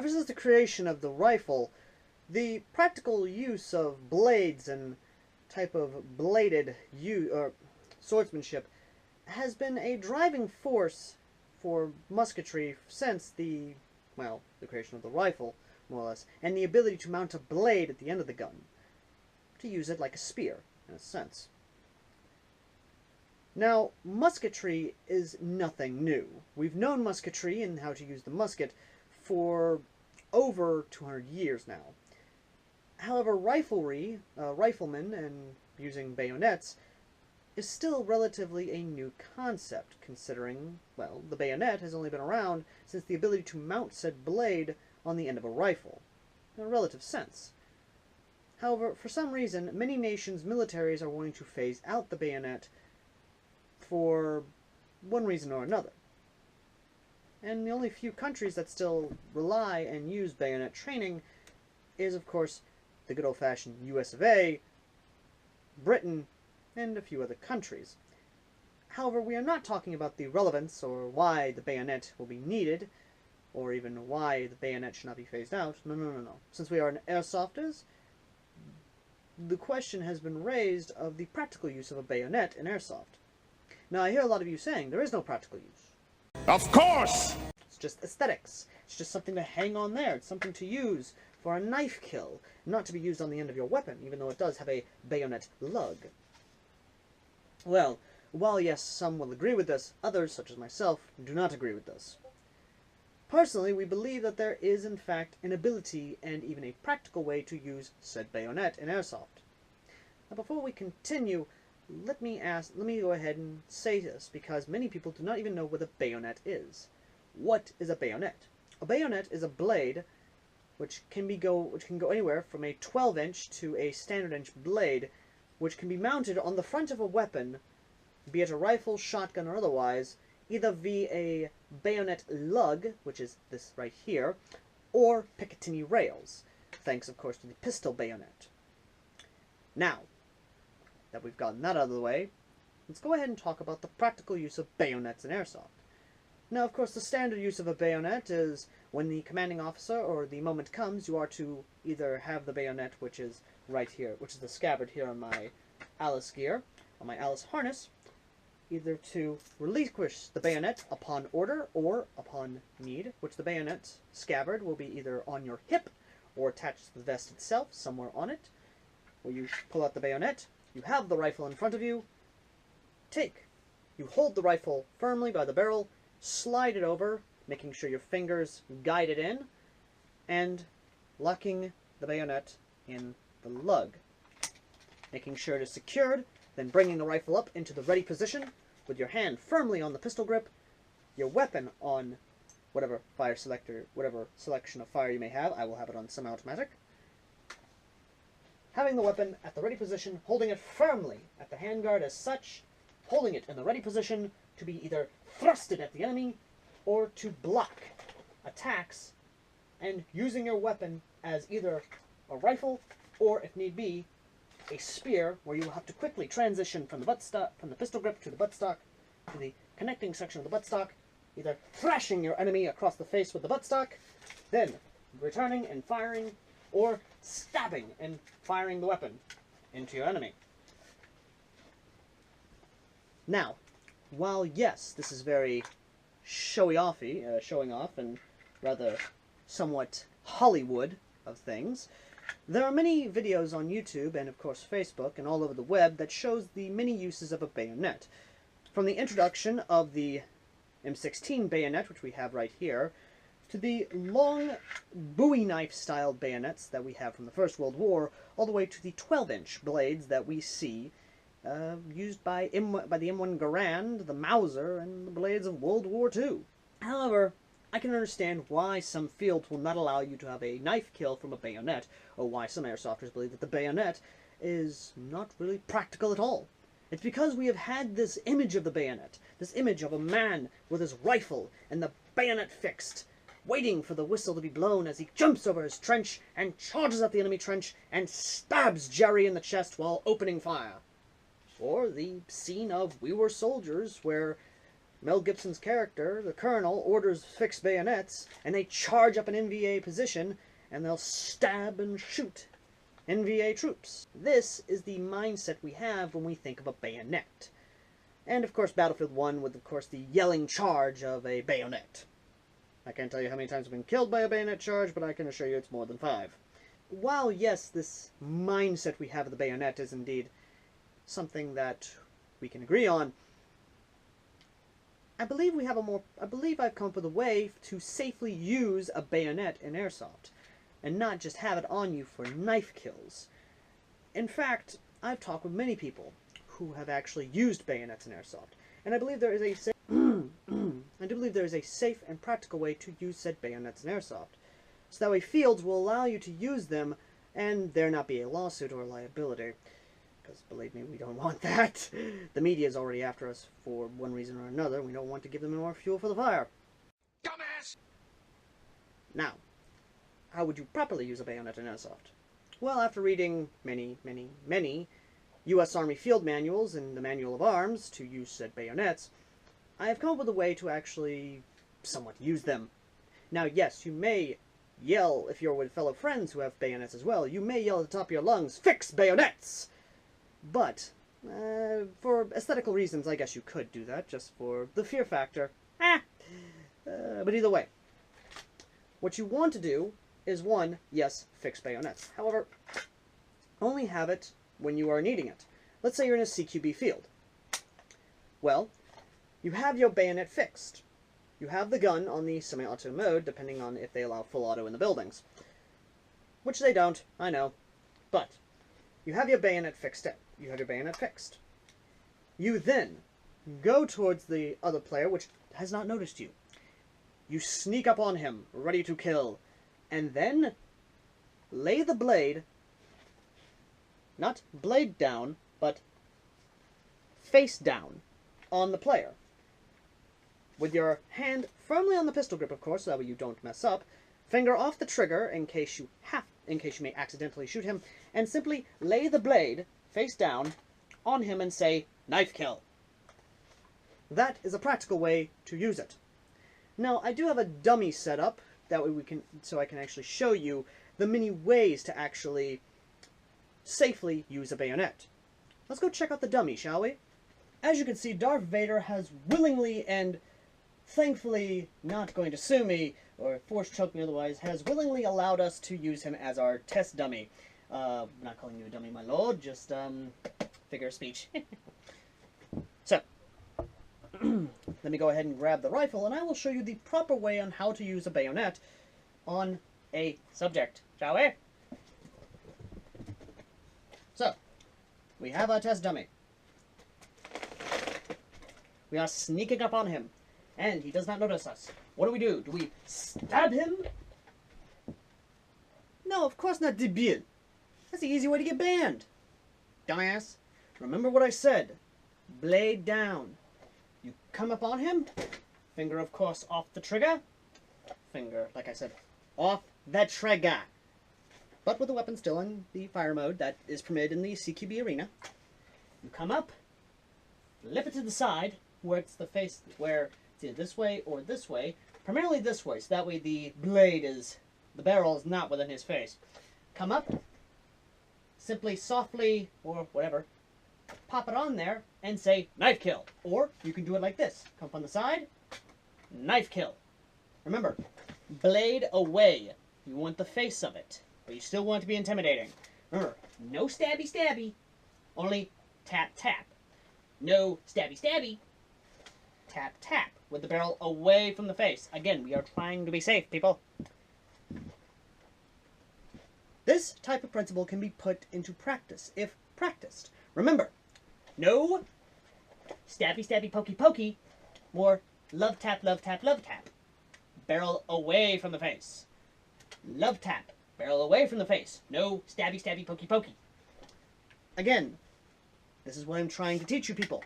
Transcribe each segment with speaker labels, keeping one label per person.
Speaker 1: Ever since the creation of the rifle, the practical use of blades and type of bladed swordsmanship has been a driving force for musketry since the creation of the rifle, more or less, and the ability to mount a blade at the end of the gun, to use it like a spear, in a sense. Now, musketry is nothing new. We've known musketry and how to use the musket for over 200 years now. However, riflery, riflemen, and using bayonets is still relatively a new concept, considering, well, the bayonet has only been around since the ability to mount said blade on the end of a rifle, in a relative sense. However, for some reason, many nations' militaries are wanting to phase out the bayonet for one reason or another. And the only few countries that still rely and use bayonet training is, of course, the good old-fashioned US of A, Britain, and a few other countries. However, we are not talking about the relevance or why the bayonet will be needed, or even why the bayonet should not be phased out. No. Since we are an airsofters, the question has been raised of the practical use of a bayonet in airsoft. Now, I hear a lot of you saying there is no practical use.
Speaker 2: Of course!
Speaker 1: It's just aesthetics. It's just something to hang on there. It's something to use for a knife kill, not to be used on the end of your weapon, even though it does have a bayonet lug. Well, while yes, some will agree with this, others, such as myself, do not agree with this. Personally, we believe that there is, in fact, an ability and even a practical way to use said bayonet in airsoft. Now, before we continue, let me go ahead and say this, because many people do not even know what a bayonet is. What is a bayonet? A bayonet is a blade which can go anywhere from a 12-inch to a standard-inch blade, which can be mounted on the front of a weapon, be it a rifle, shotgun, or otherwise, either via a bayonet lug, which is this right here, or Picatinny rails, thanks, of course, to the pistol bayonet. Now that we've gotten that out of the way, let's go ahead and talk about the practical use of bayonets in airsoft. Now, of course, the standard use of a bayonet is when the commanding officer, or the moment comes, you are to either have the bayonet, which is right here, which is the scabbard here on my Alice gear, on my Alice harness, either to relinquish the bayonet upon order or upon need, which the bayonet scabbard will be either on your hip or attached to the vest itself, somewhere on it, where you pull out the bayonet, you have the rifle in front of you, you hold the rifle firmly by the barrel, slide it over, making sure your fingers guide it in, and locking the bayonet in the lug. Making sure it is secured, then bringing the rifle up into the ready position, with your hand firmly on the pistol grip, your weapon on whatever fire selector, whatever selection of fire you may have. I will have it on semi-automatic. Having the weapon at the ready position, holding it firmly at the handguard as such, holding it in the ready position to be either thrusted at the enemy or to block attacks, and using your weapon as either a rifle or, if need be, a spear, where you will have to quickly transition from the pistol grip to the buttstock, to the connecting section of the buttstock, either thrashing your enemy across the face with the buttstock, then returning and firing, or stabbing and firing the weapon into your enemy. Now, while yes, this is very showing off and rather somewhat Hollywood of things, there are many videos on YouTube and of course Facebook and all over the web that shows the many uses of a bayonet. From the introduction of the M16 bayonet, which we have right here, to the long Bowie knife style bayonets that we have from the First World War, all the way to the 12-inch blades that we see used by the M1 Garand, the Mauser, and the blades of World War II. However, I can understand why some fields will not allow you to have a knife kill from a bayonet, or why some airsofters believe that the bayonet is not really practical at all. It's because we have had this image of the bayonet, this image of a man with his rifle and the bayonet fixed, waiting for the whistle to be blown as he jumps over his trench and charges at the enemy trench and stabs Jerry in the chest while opening fire. Or the scene of We Were Soldiers, where Mel Gibson's character, the Colonel, orders fixed bayonets, and they charge up an NVA position, and they'll stab and shoot NVA troops. This is the mindset we have when we think of a bayonet. And of course Battlefield 1 with, of course, the yelling charge of a bayonet. I can't tell you how many times I've been killed by a bayonet charge, but I can assure you it's more than 5. While, yes, this mindset we have of the bayonet is indeed something that we can agree on, I believe I've come up with a way to safely use a bayonet in airsoft, and not just have it on you for knife kills. In fact, I've talked with many people who have actually used bayonets in airsoft, and I believe there is a safe and practical way to use said bayonets in airsoft. So that way fields will allow you to use them, and there not be a lawsuit or liability. Because, believe me, we don't want that. The media is already after us for one reason or another. We don't want to give them more fuel for the fire.
Speaker 2: Dumbass!
Speaker 1: Now, how would you properly use a bayonet in airsoft? Well, after reading many U.S. Army field manuals and the Manual of Arms to use said bayonets, I have come up with a way to actually somewhat use them. Now, yes, you may yell, if you're with fellow friends who have bayonets as well, you may yell at the top of your lungs, "Fix bayonets!" But, for aesthetical reasons, I guess you could do that, just for the fear factor. But either way, what you want to do is, one, yes, fix bayonets. However, only have it when you are needing it. Let's say you're in a CQB field. Well, you have your bayonet fixed. You have the gun on the semi-auto mode, depending on if they allow full auto in the buildings. Which they don't, I know. But, you have your bayonet fixed. You then go towards the other player, which has not noticed you. You sneak up on him, ready to kill, and then lay the blade, not blade down, but face down, on the player. With your hand firmly on the pistol grip, of course, so that way you don't mess up. Finger off the trigger in case you may accidentally shoot him, and simply lay the blade face down on him and say, "Knife kill." That is a practical way to use it. Now, I do have a dummy set up, that way so I can actually show you the many ways to actually safely use a bayonet. Let's go check out the dummy, shall we? As you can see, Darth Vader has willingly and thankfully not going to sue me or force choke me otherwise, has willingly allowed us to use him as our test dummy. I'm not calling you a dummy, my lord, just figure of speech. So, let me go ahead and grab the rifle, and I will show you the proper way on how to use a bayonet on a subject, shall we? So, we have our test dummy. We are sneaking up on him, and he does not notice us. What do? Do we stab him? No, of course not, debil. That's the easy way to get banned. Dumbass. Remember what I said. Blade down. You come up on him. Finger, of course, off the trigger. Finger, like I said, off the trigger. But with the weapon still in the fire mode that is permitted in the CQB arena. You come up. Flip it to the side, where it's the face, where it's either this way or this way. Primarily this way, so that way the barrel is not within his face. Come up, simply softly, or whatever, pop it on there, and say, "Knife kill." Or, you can do it like this. Come up on the side, knife kill. Remember, blade away. You want the face of it, but you still want it to be intimidating. Remember, no stabby stabby, only tap tap. No stabby stabby, tap tap, with the barrel away from the face. Again, we are trying to be safe, people. This type of principle can be put into practice if practiced. Remember, no stabby stabby pokey pokey, more love tap love tap love tap. Barrel away from the face. Love tap, barrel away from the face. No stabby stabby pokey pokey. Again, this is what I'm trying to teach you people.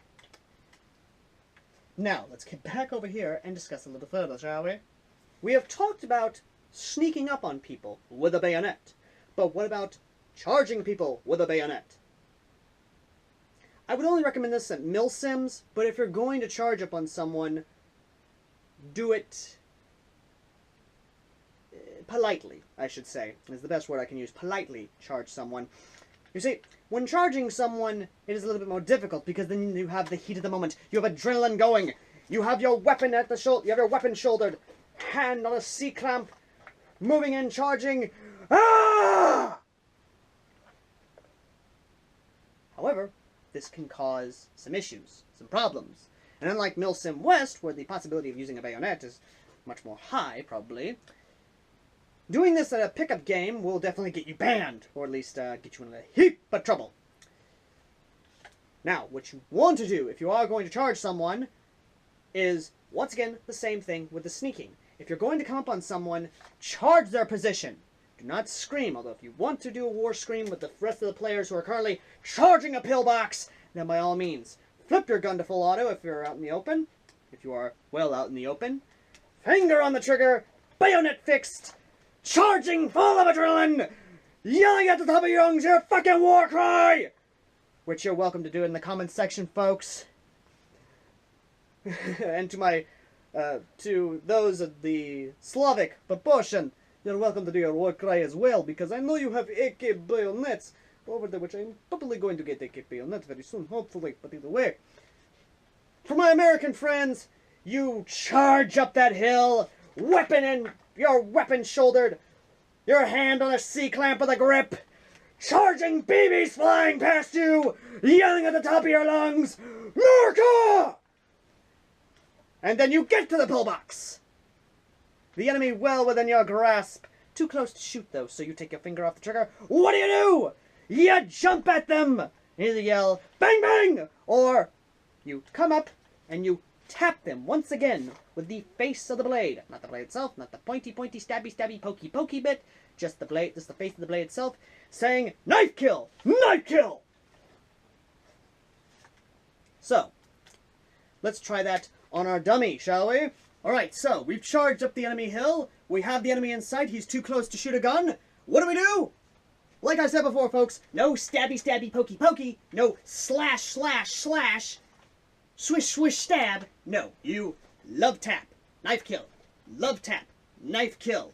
Speaker 1: Now, let's get back over here and discuss a little further, shall we? We have talked about sneaking up on people with a bayonet. But what about charging people with a bayonet? I would only recommend this at milsims, but if you're going to charge up on someone, do it politely, I should say, is the best word I can use. Politely charge someone. You see, when charging someone, it is a little bit more difficult because then you have the heat of the moment. You have adrenaline going. You have your weapon at the shoulder. You have your weapon shouldered, hand on a C-clamp, moving in, charging. Ah! However, this can cause some issues, some problems. And unlike Milsim West, where the possibility of using a bayonet is much more high, probably, doing this at a pickup game will definitely get you banned, or at least get you in a heap of trouble. Now, what you want to do, if you are going to charge someone, is, once again, the same thing with the sneaking. If you're going to come up on someone, charge their position. Do not scream, although if you want to do a war scream with the rest of the players who are currently charging a pillbox, then by all means, flip your gun to full auto if you're out in the open. If you are well out in the open. Finger on the trigger, bayonet fixed, charging full of adrenaline, yelling at the top of your lungs your fucking war cry! Which you're welcome to do in the comments section, folks. And to those of the Slavic proportion, you're welcome to do your war cry as well, because I know you have AK bayonets over there, which I'm probably going to get AK bayonets very soon, hopefully, but either way. For my American friends, you charge up that hill, weapon in, your weapon shouldered, your hand on a C-clamp with a grip, charging BBs flying past you, yelling at the top of your lungs, America! And then you get to the pillbox. The enemy well within your grasp. Too close to shoot, though, so you take your finger off the trigger. What do? You jump at them! And either yell, bang, bang! Or you come up and you tap them once again with the face of the blade. Not the blade itself, not the pointy, pointy, stabby, stabby, pokey, pokey bit. Just the blade, just the face of the blade itself, saying, knife kill! Knife kill! So, let's try that on our dummy, shall we? Alright, so, we've charged up the enemy hill. We have the enemy in sight. He's too close to shoot a gun. What do? Like I said before, folks, no stabby, stabby, pokey, pokey. No slash, slash, slash. Swish, swish, stab. No, you love tap, knife kill. Love tap, knife kill.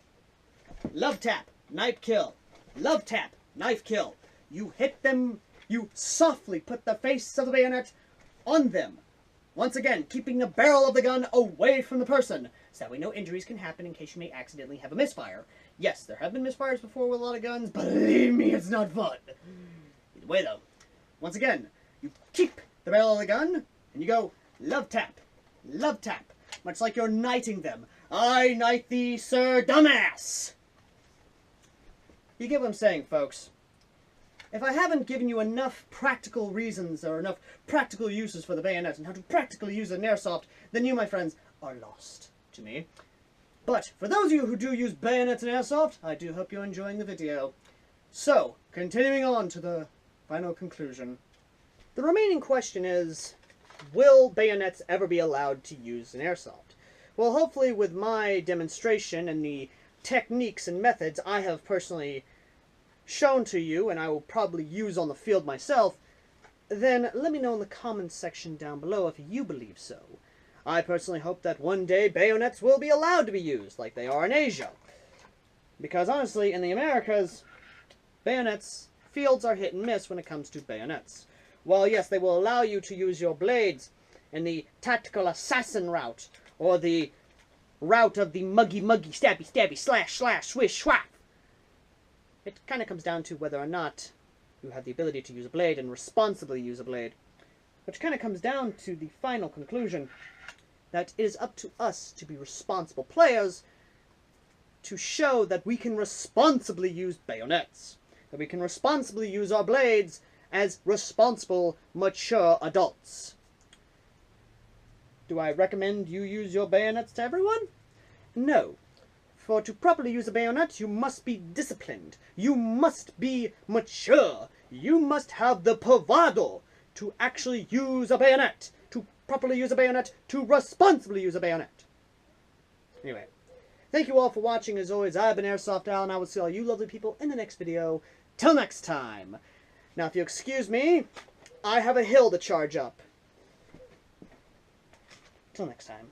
Speaker 1: Love tap, knife kill. Love tap, knife kill. You hit them. You softly put the face of the bayonet on them. Once again, keeping the barrel of the gun away from the person, so that way no injuries can happen in case you may accidentally have a misfire. Yes, there have been misfires before with a lot of guns, but believe me, it's not fun. Either way, though, once again, you keep the barrel of the gun, and you go, love tap, much like you're knighting them. I knight thee, sir dumbass! You get what I'm saying, folks. If I haven't given you enough practical reasons or enough practical uses for the bayonet and how to practically use it in airsoft, then you, my friends, are lost to me. But for those of you who do use bayonets in airsoft, I do hope you're enjoying the video. So, continuing on to the final conclusion. The remaining question is, will bayonets ever be allowed to use in airsoft? Well, hopefully with my demonstration and the techniques and methods I have personally shown to you, and I will probably use on the field myself, then let me know in the comments section down below if you believe so. I personally hope that one day bayonets will be allowed to be used, like they are in Asia. Because honestly, in the Americas, bayonets, fields are hit and miss when it comes to bayonets. While yes, they will allow you to use your blades in the tactical assassin route, or the route of the muggy, stabby, stabby, slash, slash, swish, swap. It kind of comes down to whether or not you have the ability to use a blade and responsibly use a blade. Which kind of comes down to the final conclusion that it is up to us to be responsible players to show that we can responsibly use bayonets. That we can responsibly use our blades as responsible, mature adults. Do I recommend you use your bayonets to everyone? No. For to properly use a bayonet, you must be disciplined. You must be mature. You must have the bravado to actually use a bayonet. To properly use a bayonet. To responsibly use a bayonet. Anyway, thank you all for watching. As always, I've been AirsoftAL, and I will see all you lovely people in the next video. Till next time. Now, if you excuse me, I have a hill to charge up. Till next time.